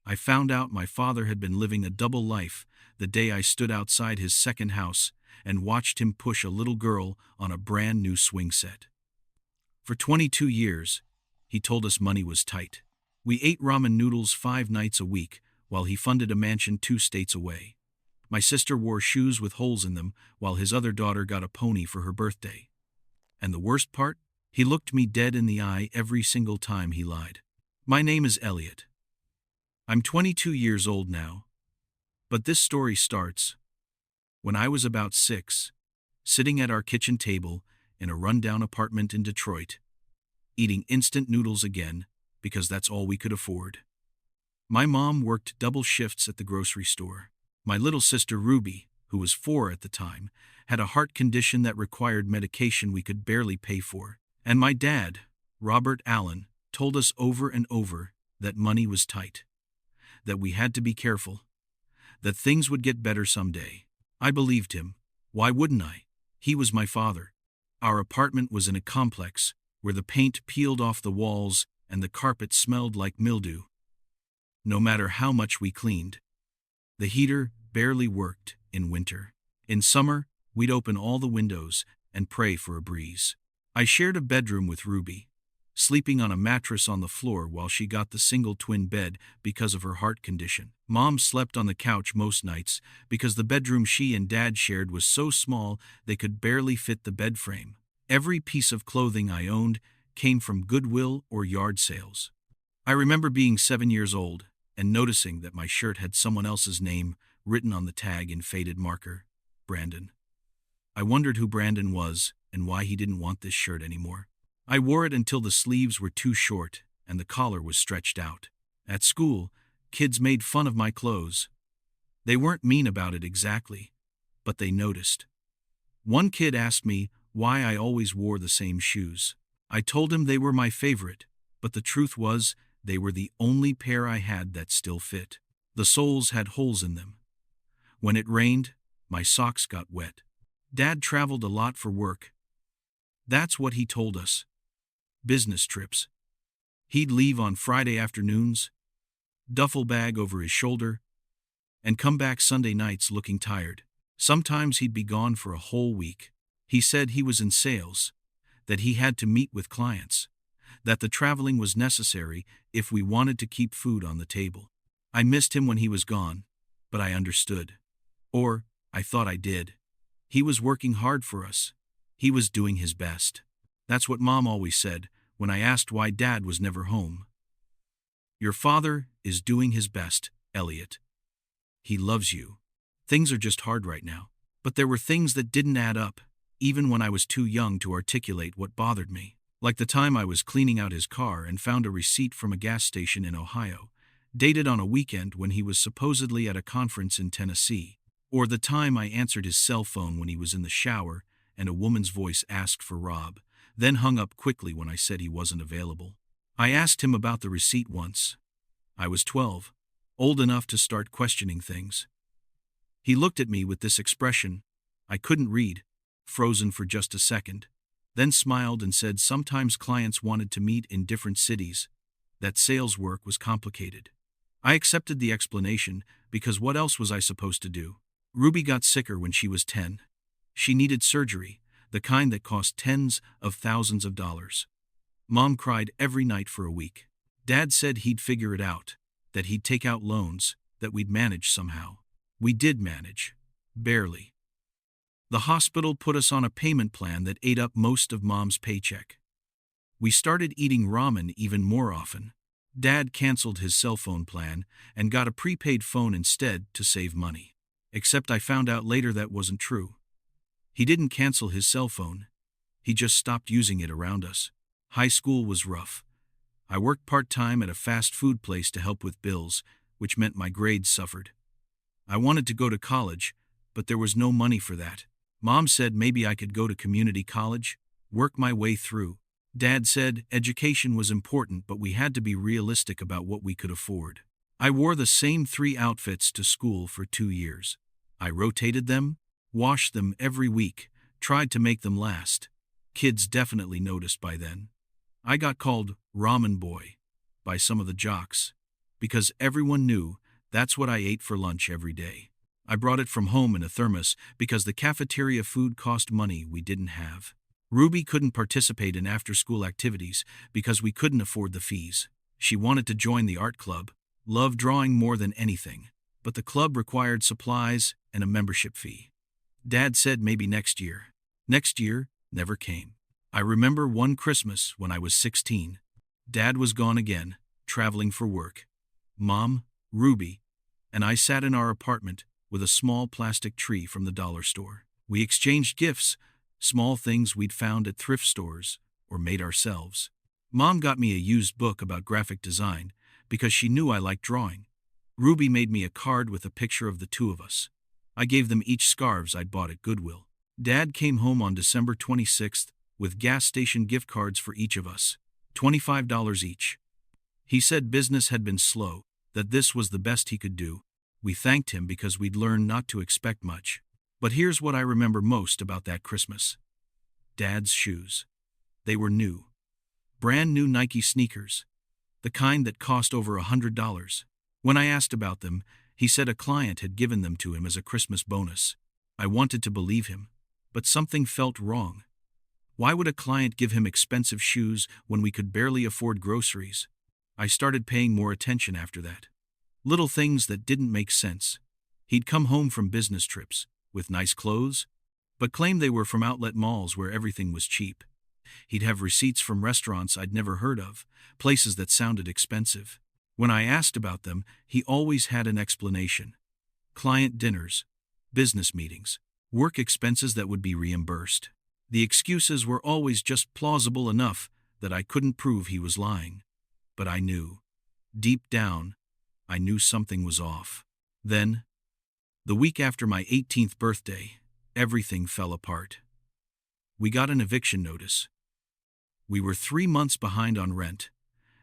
I found out my father had been living a double life the day I stood outside his second house and watched him push a little girl on a brand new swing set. For 22 years, he told us money was tight. We ate ramen noodles 5 nights a week while he funded a mansion 2 states away. My sister wore shoes with holes in them while his other daughter got a pony for her birthday. And the worst part? He looked me dead in the eye every single time he lied. My name is Elliot. I'm 22 years old now. But this story starts when I was about 6, sitting at our kitchen table in a rundown apartment in Detroit, eating instant noodles again because that's all we could afford. My mom worked double shifts at the grocery store. My little sister Ruby, who was 4 at the time, had a heart condition that required medication we could barely pay for. And my dad, Robert Allen, told us over and over that money was tight, that we had to be careful, that things would get better someday. I believed him. Why wouldn't I? He was my father. Our apartment was in a complex where the paint peeled off the walls and the carpet smelled like mildew. No matter how much we cleaned, the heater barely worked in winter. In summer, we'd open all the windows and pray for a breeze. I shared a bedroom with Ruby, sleeping on a mattress on the floor while she got the single twin bed because of her heart condition. Mom slept on the couch most nights because the bedroom she and Dad shared was so small they could barely fit the bed frame. Every piece of clothing I owned came from Goodwill or yard sales. I remember being 7 years old and noticing that my shirt had someone else's name written on the tag in faded marker, Brandon. I wondered who Brandon was and why he didn't want this shirt anymore. I wore it until the sleeves were too short and the collar was stretched out. At school, kids made fun of my clothes. They weren't mean about it exactly, but they noticed. One kid asked me why I always wore the same shoes. I told him they were my favorite, but the truth was they were the only pair I had that still fit. The soles had holes in them. When it rained, my socks got wet. Dad traveled a lot for work. That's what he told us. Business trips. He'd leave on Friday afternoons, duffel bag over his shoulder, and come back Sunday nights looking tired. Sometimes he'd be gone for a whole week. He said he was in sales, that he had to meet with clients, that the traveling was necessary if we wanted to keep food on the table. I missed him when he was gone, but I understood. Or, I thought I did. He was working hard for us. He was doing his best. That's what Mom always said when I asked why Dad was never home. Your father is doing his best, Elliot. He loves you. Things are just hard right now. But there were things that didn't add up, even when I was too young to articulate what bothered me. Like the time I was cleaning out his car and found a receipt from a gas station in Ohio, dated on a weekend when he was supposedly at a conference in Tennessee. Or the time I answered his cell phone when he was in the shower and a woman's voice asked for Rob, then hung up quickly when I said he wasn't available. I asked him about the receipt once. I was 12, old enough to start questioning things. He looked at me with this expression I couldn't read, frozen for just a second, then smiled and said sometimes clients wanted to meet in different cities, that sales work was complicated. I accepted the explanation because what else was I supposed to do? Ruby got sicker when she was 10. She needed surgery, the kind that cost tens of thousands of dollars. Mom cried every night for a week. Dad said he'd figure it out, that he'd take out loans, that we'd manage somehow. We did manage. Barely. The hospital put us on a payment plan that ate up most of Mom's paycheck. We started eating ramen even more often. Dad canceled his cell phone plan and got a prepaid phone instead to save money. Except I found out later that wasn't true. He didn't cancel his cell phone. He just stopped using it around us. High school was rough. I worked part-time at a fast food place to help with bills, which meant my grades suffered. I wanted to go to college, but there was no money for that. Mom said maybe I could go to community college, work my way through. Dad said education was important, but we had to be realistic about what we could afford. I wore the same 3 outfits to school for 2 years. I rotated them, washed them every week, tried to make them last. Kids definitely noticed by then. I got called Ramen Boy by some of the jocks because everyone knew that's what I ate for lunch every day. I brought it from home in a thermos because the cafeteria food cost money we didn't have. Ruby couldn't participate in after-school activities because we couldn't afford the fees. She wanted to join the art club, loved drawing more than anything, but the club required supplies and a membership fee. Dad said maybe next year. Next year never came. I remember one Christmas when I was 16. Dad was gone again, traveling for work. Mom, Ruby, and I sat in our apartment with a small plastic tree from the dollar store. We exchanged gifts, small things we'd found at thrift stores or made ourselves. Mom got me a used book about graphic design because she knew I liked drawing. Ruby made me a card with a picture of the two of us. I gave them each scarves I'd bought at Goodwill. Dad came home on December 26th with gas station gift cards for each of us, $25 each. He said business had been slow, that this was the best he could do. We thanked him because we'd learned not to expect much. But here's what I remember most about that Christmas. Dad's shoes. They were new. Brand new Nike sneakers. The kind that cost over $100. When I asked about them, he said a client had given them to him as a Christmas bonus. I wanted to believe him, but something felt wrong. Why would a client give him expensive shoes when we could barely afford groceries? I started paying more attention after that. Little things that didn't make sense. He'd come home from business trips with nice clothes, but claimed they were from outlet malls where everything was cheap. He'd have receipts from restaurants I'd never heard of, places that sounded expensive. When I asked about them, he always had an explanation. Client dinners, business meetings, work expenses that would be reimbursed. The excuses were always just plausible enough that I couldn't prove he was lying. But I knew. Deep down, I knew something was off. Then, the week after my 18th birthday, everything fell apart. We got an eviction notice. We were 3 months behind on rent,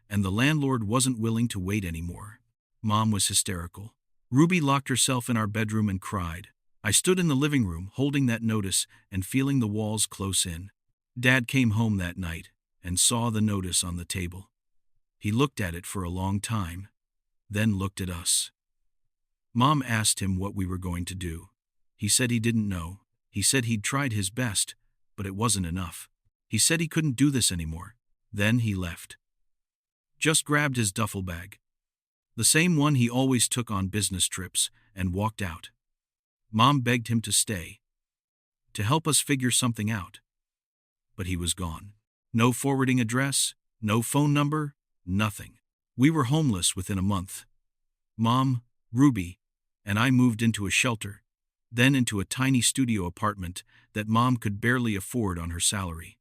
and the landlord wasn't willing to wait anymore. Mom was hysterical. Ruby locked herself in our bedroom and cried. I stood in the living room holding that notice and feeling the walls close in. Dad came home that night and saw the notice on the table. He looked at it for a long time, then looked at us. Mom asked him what we were going to do. He said he didn't know. He said he'd tried his best, but it wasn't enough. He said he couldn't do this anymore. Then he left. Just grabbed his duffel bag, the same one he always took on business trips, and walked out. Mom begged him to stay, to help us figure something out. But he was gone. No forwarding address, no phone number, nothing. We were homeless within a month. Mom, Ruby, and I moved into a shelter, then into a tiny studio apartment that Mom could barely afford on her salary.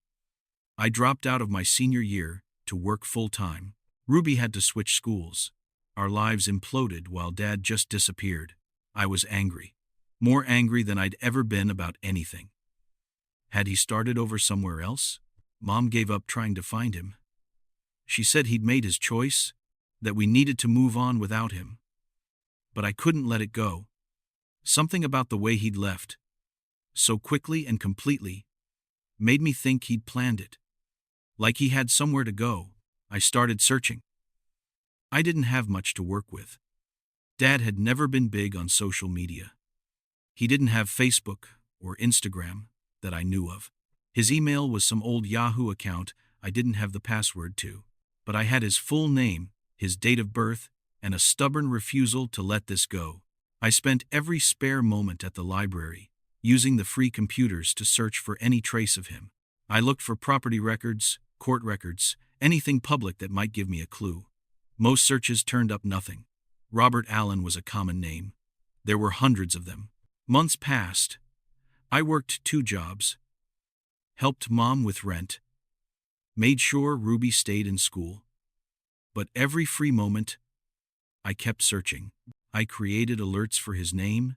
I dropped out of my senior year to work full-time. Ruby had to switch schools. Our lives imploded while Dad just disappeared. I was angry. More angry than I'd ever been about anything. Had he started over somewhere else? Mom gave up trying to find him. She said he'd made his choice, that we needed to move on without him. But I couldn't let it go. Something about the way he'd left, so quickly and completely, made me think he'd planned it. Like he had somewhere to go. I started searching. I didn't have much to work with. Dad had never been big on social media. He didn't have Facebook or Instagram that I knew of. His email was some old Yahoo account I didn't have the password to. But I had his full name, his date of birth, and a stubborn refusal to let this go. I spent every spare moment at the library, using the free computers to search for any trace of him. I looked for property records, court records, anything public that might give me a clue. Most searches turned up nothing. Robert Allen was a common name. There were hundreds of them. Months passed. I worked 2 jobs. Helped Mom with rent. Made sure Ruby stayed in school. But every free moment, I kept searching. I created alerts for his name.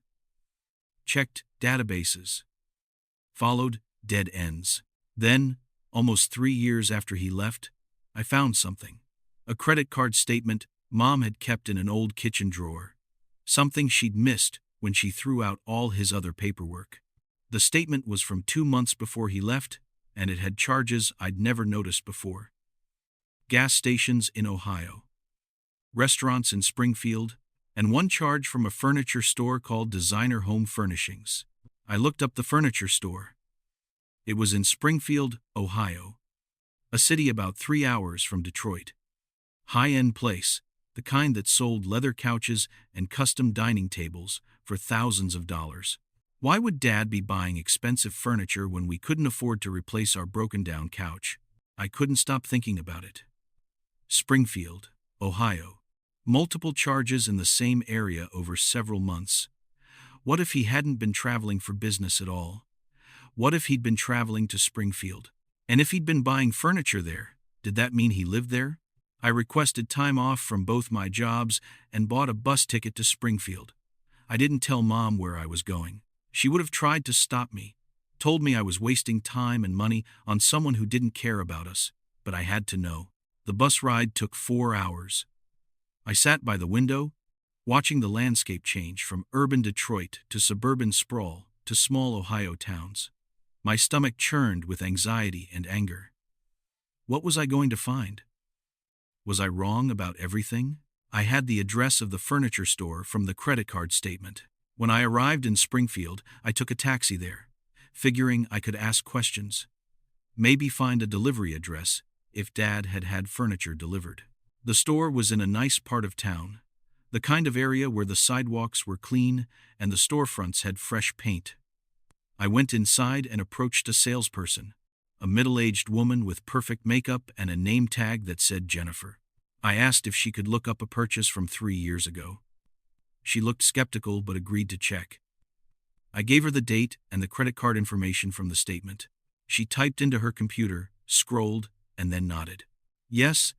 Checked databases. Followed dead ends. Then, almost 3 years after he left, I found something. A credit card statement Mom had kept in an old kitchen drawer. Something she'd missed when she threw out all his other paperwork. The statement was from 2 months before he left, and it had charges I'd never noticed before. Gas stations in Ohio. restaurants in Springfield, and one charge from a furniture store called Designer Home Furnishings. I looked up the furniture store. It was in Springfield, Ohio, a city about 3 hours from Detroit. High-end place, the kind that sold leather couches and custom dining tables for thousands of dollars. Why would Dad be buying expensive furniture when we couldn't afford to replace our broken-down couch? I couldn't stop thinking about it. Springfield, Ohio. Multiple charges in the same area over several months. What if he hadn't been traveling for business at all? What if he'd been traveling to Springfield? And if he'd been buying furniture there, did that mean he lived there? I requested time off from both my jobs and bought a bus ticket to Springfield. I didn't tell Mom where I was going. She would have tried to stop me, told me I was wasting time and money on someone who didn't care about us, but I had to know. The bus ride took 4 hours. I sat by the window, watching the landscape change from urban Detroit to suburban sprawl to small Ohio towns. My stomach churned with anxiety and anger. What was I going to find? Was I wrong about everything? I had the address of the furniture store from the credit card statement. When I arrived in Springfield, I took a taxi there, figuring I could ask questions. Maybe find a delivery address if Dad had had furniture delivered. The store was in a nice part of town, the kind of area where the sidewalks were clean and the storefronts had fresh paint. I went inside and approached a salesperson, a middle-aged woman with perfect makeup and a name tag that said Jennifer. I asked if she could look up a purchase from 3 years ago. She looked skeptical but agreed to check. I gave her the date and the credit card information from the statement. She typed into her computer, scrolled, and then nodded. Yes,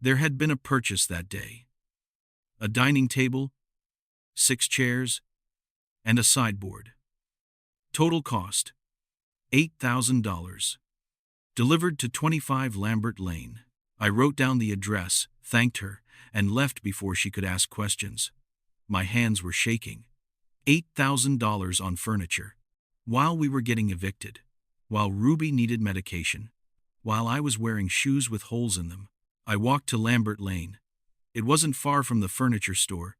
there had been a purchase that day. A dining table, 6 chairs, and a sideboard. Total cost, $8,000. Delivered to 25 Lambert Lane. I wrote down the address, thanked her, and left before she could ask questions. My hands were shaking. $8,000 on furniture. While we were getting evicted. While Ruby needed medication. While I was wearing shoes with holes in them. I walked to Lambert Lane. It wasn't far from the furniture store.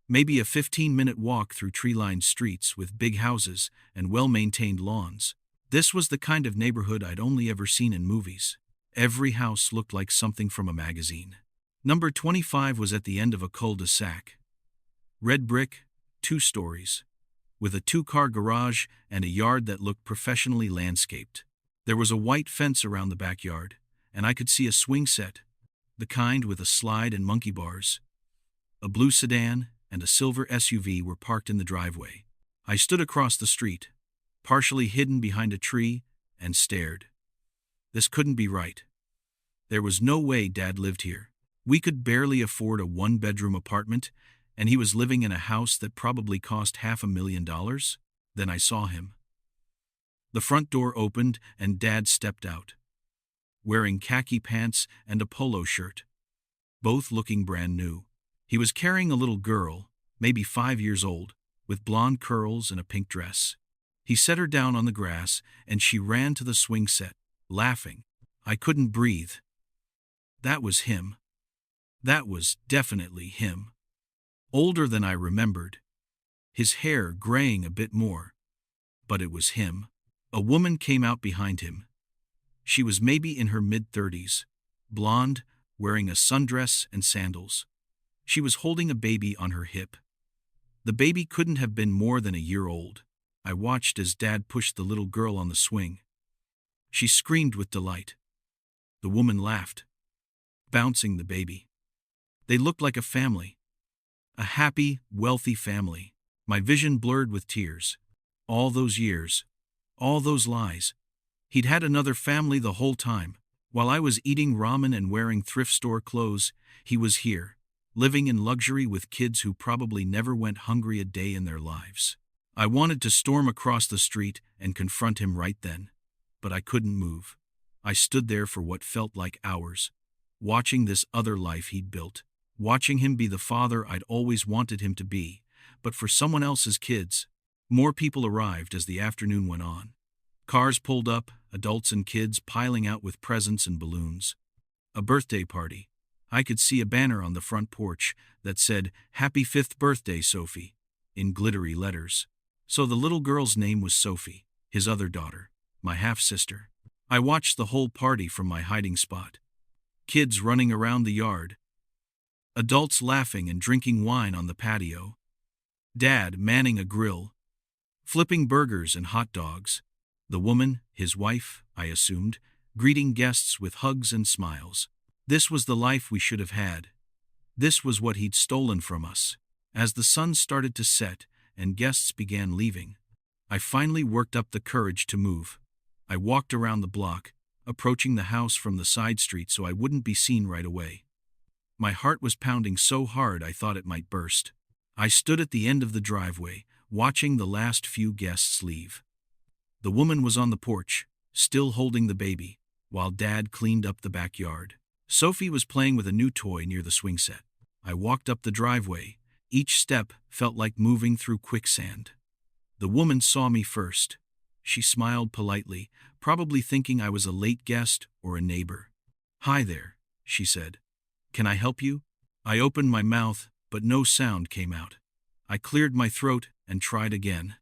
Maybe a 15-minute walk through tree-lined streets with big houses and well-maintained lawns. This was the kind of neighborhood I'd only ever seen in movies. Every house looked like something from a magazine. Number 25 was at the end of a cul-de-sac. Red brick, 2 stories, with a 2-car garage and a yard that looked professionally landscaped. There was a white fence around the backyard, and I could see a swing set, the kind with a slide and monkey bars. A blue sedan and a silver SUV were parked in the driveway. I stood across the street, partially hidden behind a tree, and stared. This couldn't be right. There was no way Dad lived here. We could barely afford a 1-bedroom apartment, and he was living in a house that probably cost $500,000. Then I saw him. The front door opened and Dad stepped out, wearing khaki pants and a polo shirt, both looking brand new. He was carrying a little girl, maybe 5 years old, with blonde curls and a pink dress. He set her down on the grass and she ran to the swing set, laughing. I couldn't breathe. That was him. That was definitely him. Older than I remembered. His hair graying a bit more. But it was him. A woman came out behind him. She was maybe in her mid-30s, blonde, wearing a sundress and sandals. She was holding a baby on her hip. The baby couldn't have been more than a year old. I watched as Dad pushed the little girl on the swing. She screamed with delight. The woman laughed, bouncing the baby. They looked like a family. A happy, wealthy family. My vision blurred with tears. All those years. All those lies. He'd had another family the whole time. While I was eating ramen and wearing thrift store clothes, he was here, living in luxury with kids who probably never went hungry a day in their lives. I wanted to storm across the street and confront him right then, but I couldn't move. I stood there for what felt like hours, watching this other life he'd built, watching him be the father I'd always wanted him to be, but for someone else's kids. More people arrived as the afternoon went on. Cars pulled up, adults and kids piling out with presents and balloons. A birthday party. I could see a banner on the front porch that said, "Happy 5th birthday, Sophie," in glittery letters. So the little girl's name was Sophie, his other daughter, my half-sister. I watched the whole party from my hiding spot. Kids running around the yard. Adults laughing and drinking wine on the patio. Dad manning a grill, flipping burgers and hot dogs. The woman, his wife, I assumed, greeting guests with hugs and smiles. This was the life we should have had. This was what he'd stolen from us. As the sun started to set and guests began leaving, I finally worked up the courage to move. I walked around the block, approaching the house from the side street so I wouldn't be seen right away. My heart was pounding so hard I thought it might burst. I stood at the end of the driveway, watching the last few guests leave. The woman was on the porch, still holding the baby, while Dad cleaned up the backyard. Sophie was playing with a new toy near the swing set. I walked up the driveway. Each step felt like moving through quicksand. The woman saw me first. She smiled politely, probably thinking I was a late guest or a neighbor. "Hi there," she said. "Can I help you?" I opened my mouth, but no sound came out. I cleared my throat and tried again.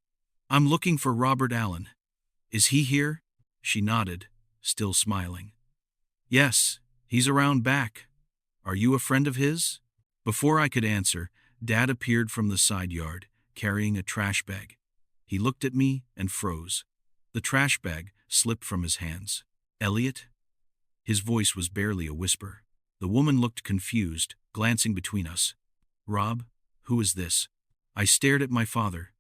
"I'm looking for Robert Allen. Is he here?" She nodded, still smiling. "Yes, he's around back. Are you a friend of his?" Before I could answer, Dad appeared from the side yard, carrying a trash bag. He looked at me and froze. The trash bag slipped from his hands. "Elliot?" His voice was barely a whisper. The woman looked confused, glancing between us. "Rob, who is this?" I stared at my father.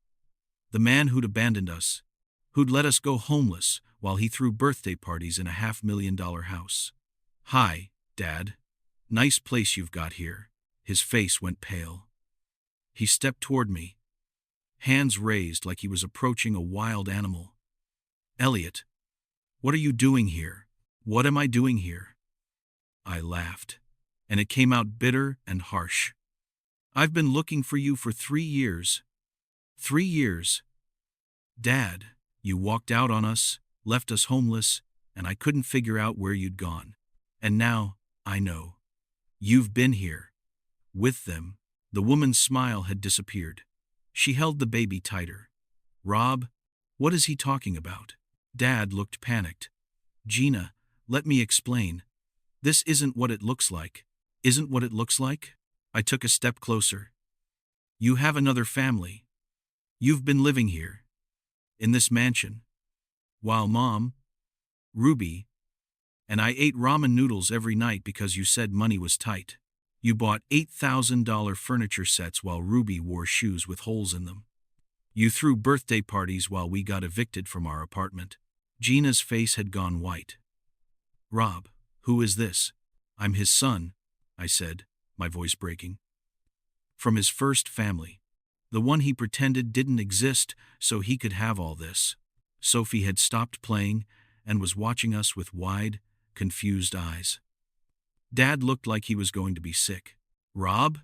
The man who'd abandoned us, who'd let us go homeless while he threw birthday parties in a $500,000 house. "Hi, Dad. Nice place you've got here." His face went pale. He stepped toward me, hands raised like he was approaching a wild animal. "Elliot, what are you doing here?" "What am I doing here?" I laughed, and it came out bitter and harsh. "I've been looking for you for 3 years. 3 years. Dad, you walked out on us, left us homeless, and I couldn't figure out where you'd gone. And now, I know. You've been here. With them." The woman's smile had disappeared. She held the baby tighter. "Rob, what is he talking about?" Dad looked panicked. "Gina, let me explain. This isn't what it looks like." "Isn't what it looks like?" I took a step closer. "You have another family. You've been living here, in this mansion, while Mom, Ruby, and I ate ramen noodles every night because you said money was tight. You bought $8,000 furniture sets while Ruby wore shoes with holes in them. You threw birthday parties while we got evicted from our apartment." Gina's face had gone white. "Rob, who is this?" "I'm his son," I said, my voice breaking. "From his first family. The one he pretended didn't exist so he could have all this." Sophie had stopped playing and was watching us with wide, confused eyes. Dad looked like he was going to be sick. "Rob?"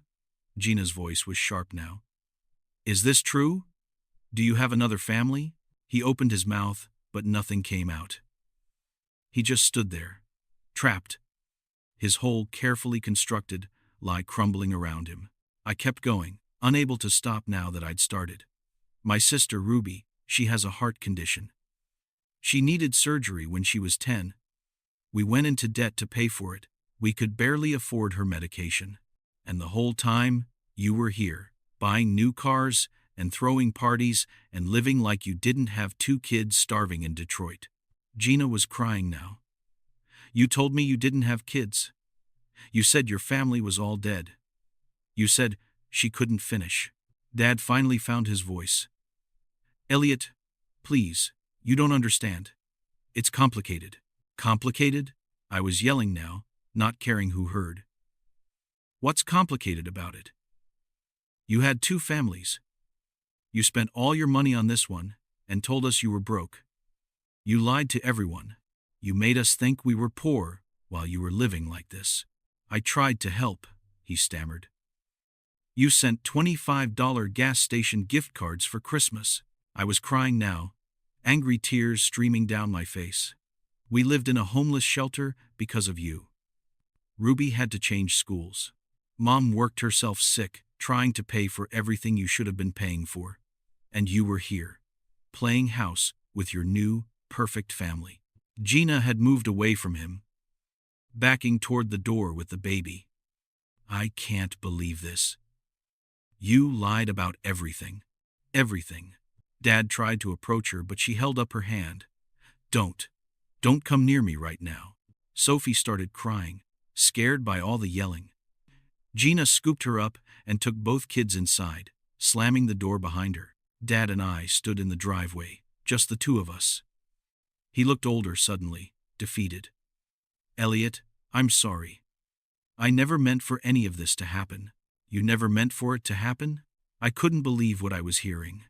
Gina's voice was sharp now. "Is this true? Do you have another family?" He opened his mouth, but nothing came out. He just stood there, trapped, his whole carefully constructed lie crumbling around him. I kept going, unable to stop now that I'd started. "My sister Ruby, she has a heart condition. She needed surgery when she was 10. We went into debt to pay for it. We could barely afford her medication. And the whole time, you were here, buying new cars and throwing parties and living like you didn't have 2 kids starving in Detroit." Gina was crying now. "You told me you didn't have kids. You said your family was all dead. You said," she couldn't finish. Dad finally found his voice. "Elliot, please, you don't understand. It's complicated." "Complicated?" I was yelling now, not caring who heard. "What's complicated about it? You had 2 families. You spent all your money on this one and told us you were broke. You lied to everyone. You made us think we were poor while you were living like this. I tried to help," he stammered. "You sent $25 gas station gift cards for Christmas." I was crying now, angry tears streaming down my face. "We lived in a homeless shelter because of you. Ruby had to change schools. Mom worked herself sick, trying to pay for everything you should have been paying for. And you were here, playing house with your new, perfect family. Gina had moved away from him, backing toward the door with the baby. I can't believe this. You lied about everything. Everything. Dad tried to approach her, but she held up her hand. Don't come near me right now. Sophie started crying, scared by all the yelling. Gina scooped her up and took both kids inside, slamming the door behind her. Dad and I stood in the driveway, just the two of us. He looked older suddenly, defeated. Elliot, I'm sorry. I never meant for any of this to happen. You never meant for it to happen? I couldn't believe what I was hearing.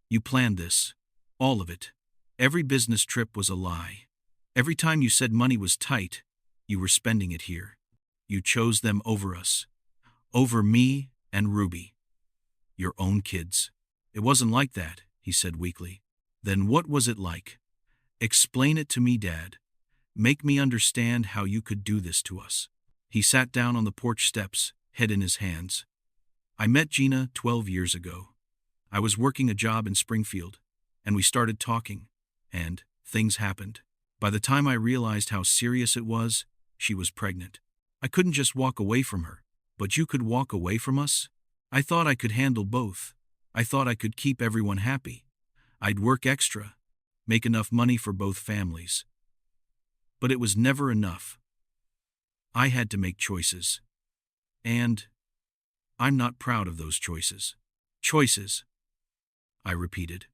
You planned this. All of it. Every business trip was a lie. Every time you said money was tight, you were spending it here. You chose them over us. Over me and Ruby. Your own kids. It wasn't like that, he said weakly. Then what was it like? Explain it to me, Dad. Make me understand how you could do this to us. He sat down on the porch steps, head in his hands. I met Gina 12 years ago. I was working a job in Springfield, and we started talking, and things happened. By the time I realized how serious it was, she was pregnant. I couldn't just walk away from her, but you could walk away from us? I thought I could handle both. I thought I could keep everyone happy. I'd work extra, make enough money for both families. But it was never enough. I had to make choices. And I'm not proud of those choices. Choices, I repeated.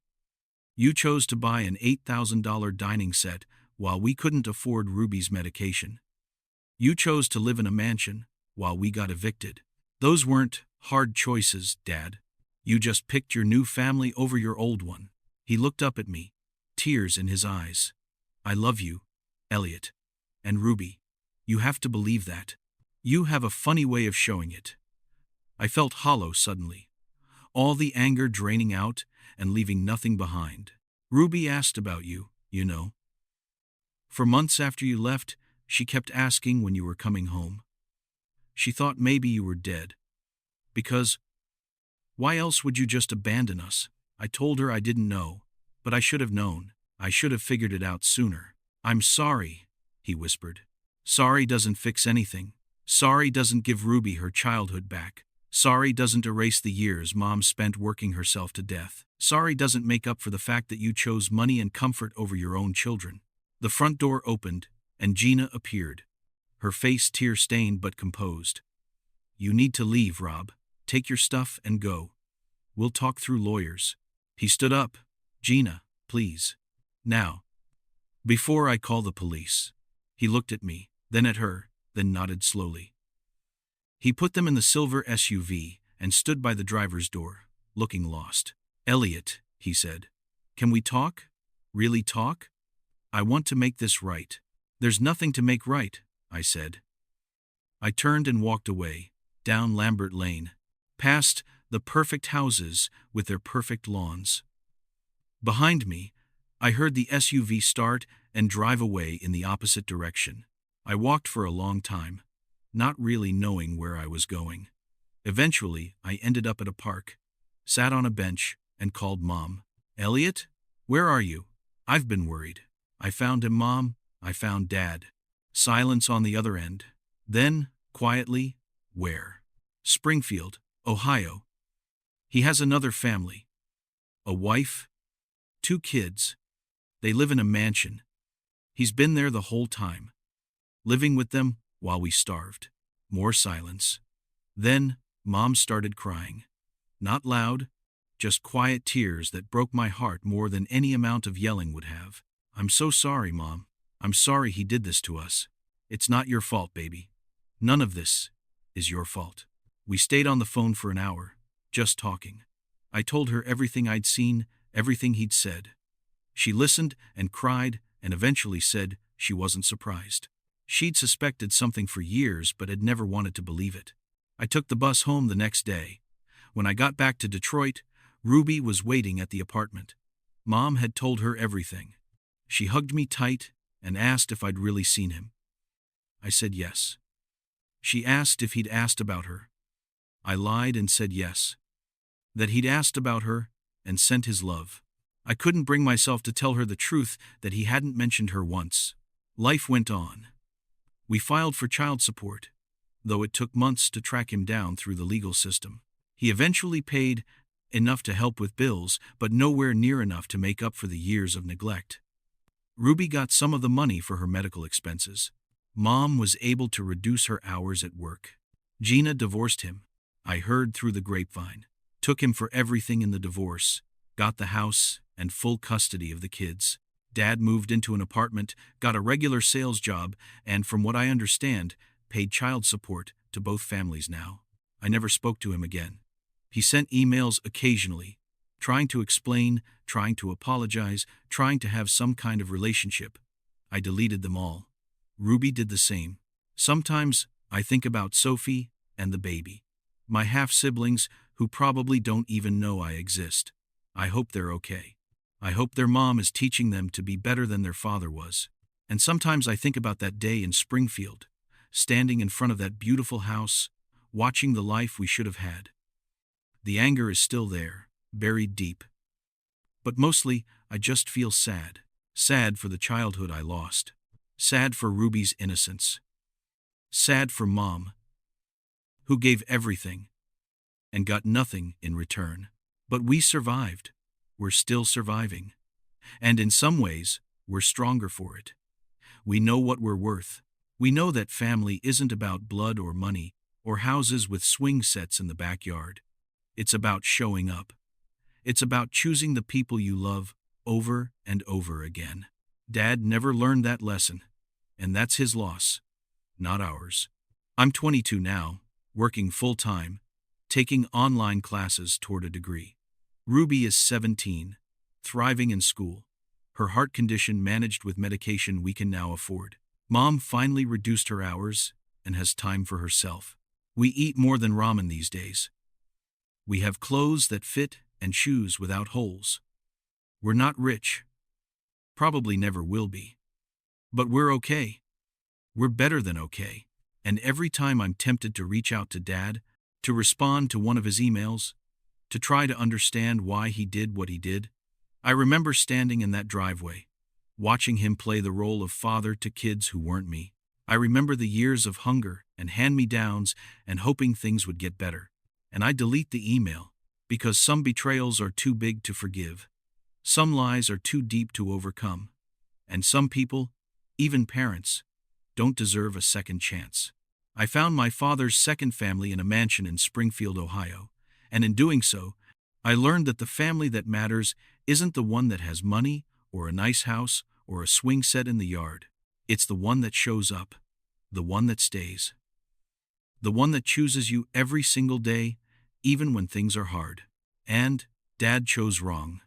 You chose to buy an $8,000 dining set while we couldn't afford Ruby's medication. You chose to live in a mansion while we got evicted. Those weren't hard choices, Dad. You just picked your new family over your old one. He looked up at me, tears in his eyes. I love you, Elliot. And Ruby, you have to believe that. You have a funny way of showing it. I felt hollow suddenly, all the anger draining out and leaving nothing behind. Ruby asked about you, you know. For months after you left, she kept asking when you were coming home. She thought maybe you were dead. Because, why else would you just abandon us? I told her I didn't know, but I should have known. I should have figured it out sooner. I'm sorry, he whispered. Sorry doesn't fix anything. Sorry doesn't give Ruby her childhood back. Sorry doesn't erase the years Mom spent working herself to death. Sorry doesn't make up for the fact that you chose money and comfort over your own children. The front door opened, and Gina appeared, her face tear-stained but composed. You need to leave, Rob. Take your stuff and go. We'll talk through lawyers. He stood up. Gina, please. Now. Before I call the police. He looked at me, then at her, then nodded slowly. He put them in the silver SUV and stood by the driver's door, looking lost. Elliot, he said. Can we talk? Really talk? I want to make this right. There's nothing to make right, I said. I turned and walked away, down Lambert Lane, past the perfect houses with their perfect lawns. Behind me, I heard the SUV start and drive away in the opposite direction. I walked for a long time, not really knowing where I was going. Eventually, I ended up at a park, sat on a bench, and called Mom. Elliot? Where are you? I've been worried. I found him, Mom. I found Dad. Silence on the other end. Then, quietly, where? Springfield, Ohio. He has another family. A wife? 2 kids. They live in a mansion. He's been there the whole time, living with them while we starved. More silence. Then, Mom started crying. Not loud, just quiet tears that broke my heart more than any amount of yelling would have. I'm so sorry, Mom. I'm sorry he did this to us. It's not your fault, baby. None of this is your fault. We stayed on the phone for an hour, just talking. I told her everything I'd seen, everything he'd said. She listened and cried and eventually said she wasn't surprised. She'd suspected something for years but had never wanted to believe it. I took the bus home the next day. When I got back to Detroit, Ruby was waiting at the apartment. Mom had told her everything. She hugged me tight and asked if I'd really seen him. I said yes. She asked if he'd asked about her. I lied and said yes. That he'd asked about her and sent his love. I couldn't bring myself to tell her the truth that he hadn't mentioned her once. Life went on. We filed for child support, though it took months to track him down through the legal system. He eventually paid enough to help with bills, but nowhere near enough to make up for the years of neglect. Ruby got some of the money for her medical expenses. Mom was able to reduce her hours at work. Gina divorced him. I heard through the grapevine. Took him for everything in the divorce. Got the house and full custody of the kids. Dad moved into an apartment, got a regular sales job, and from what I understand, paid child support to both families now. I never spoke to him again. He sent emails occasionally, trying to explain, trying to apologize, trying to have some kind of relationship. I deleted them all. Ruby did the same. Sometimes I think about Sophie and the baby. My half-siblings who probably don't even know I exist. I hope they're okay. I hope their mom is teaching them to be better than their father was. And sometimes I think about that day in Springfield, standing in front of that beautiful house, watching the life we should have had. The anger is still there, buried deep. But mostly, I just feel sad. Sad for the childhood I lost. Sad for Ruby's innocence. Sad for Mom, who gave everything and got nothing in return. But we survived. We're still surviving. And in some ways, we're stronger for it. We know what we're worth. We know that family isn't about blood or money or houses with swing sets in the backyard. It's about showing up. It's about choosing the people you love over and over again. Dad never learned that lesson, and that's his loss, not ours. I'm 22 now, working full-time, taking online classes toward a degree. Ruby is 17, thriving in school. Her heart condition managed with medication we can now afford. Mom finally reduced her hours and has time for herself. We eat more than ramen these days. We have clothes that fit and shoes without holes. We're not rich. Probably never will be. But we're okay. We're better than okay. And every time I'm tempted to reach out to Dad, to respond to one of his emails, to try to understand why he did what he did, I remember standing in that driveway, watching him play the role of father to kids who weren't me. I remember the years of hunger and hand-me-downs and hoping things would get better. And I delete the email, because some betrayals are too big to forgive. Some lies are too deep to overcome. And some people, even parents, don't deserve a second chance. I found my father's second family in a mansion in Springfield, Ohio, and in doing so, I learned that the family that matters isn't the one that has money or a nice house or a swing set in the yard. It's the one that shows up, the one that stays, the one that chooses you every single day, even when things are hard. And Dad chose wrong.